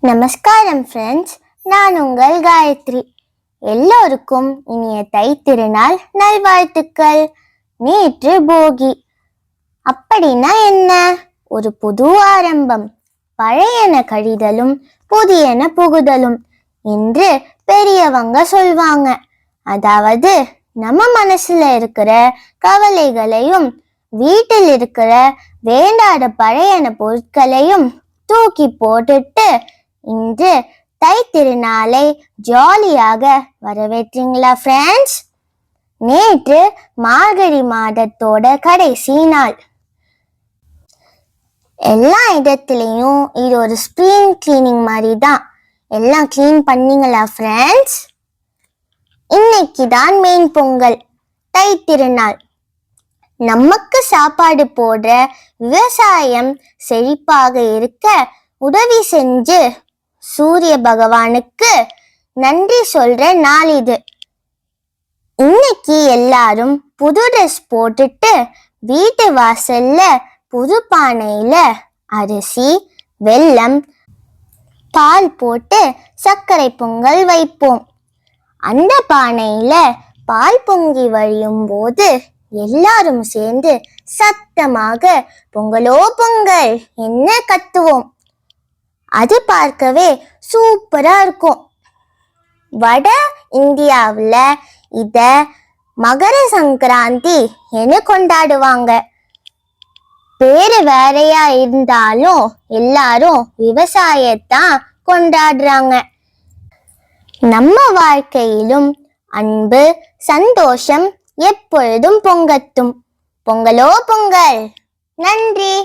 நமஸ்காரம் ஃப்ரெண்ட்ஸ், நான் உங்கள் காயத்ரி. எல்லோருக்கும் இனிய தை திருநாள் நல்வாழ்த்துக்கள். நேற்று போகி. அப்படின்னா என்ன? ஒரு புது ஆரம்பம். பழையன கழிதலும் புதியன புகுதலும் என்று பெரியவங்க சொல்வாங்க. அதாவது நம்ம மனசுல இருக்கிற கவலைகளையும் வீட்டில் இருக்கிற வேண்டாத பழையன பொருட்களையும் தூக்கி போட்டுட்டு இன்று தை திருநாளை ஜாலியாக வரவேற்றீங்களா ஃப்ரெண்ட்ஸ்? நேற்று மார்கழி மாதத்தோட கடைசி நாள். எல்லா இடத்துலையும் இது ஒரு ஸ்ப்ரிங் கிளீனிங் மாதிரி தான். எல்லாம் கிளீன் பண்ணீங்களா ஃப்ரெண்ட்ஸ்? இன்னைக்கு தான் மெயின் பொங்கல், தை திருநாள். நமக்கு சாப்பாடு போடுற விவசாயம் செழிப்பாக இருக்க உதவி செஞ்சு சூரிய பகவானுக்கு நன்றி சொல்ற நாள் இது. இன்னைக்கு எல்லாரும் புது ட்ரெஸ் போட்டுட்டு வீட்டு வாசல்ல புது பானையில அரிசி, வெல்லம், பால் போட்டு சர்க்கரை பொங்கல் வைப்போம். அந்த பானையில பால் பொங்கி வழியும் போது எல்லாரும் சேர்ந்து சத்தமாக பொங்கலோ பொங்கல் என்ன கத்துவோம். அது பார்க்கவே சூப்பரா இருக்கும். வட இந்தியாவில் இத மகர சங்கராந்தி என கொண்டாடுவாங்க. பேரு வேறையா இருந்தாலும் எல்லாரும் விவசாயத்தான் கொண்டாடுறாங்க. நம்ம வாழ்க்கையிலும் அன்பு, சந்தோஷம் எப்பொழுதும் பொங்கட்டும். பொங்கலோ பொங்கல். நன்றி.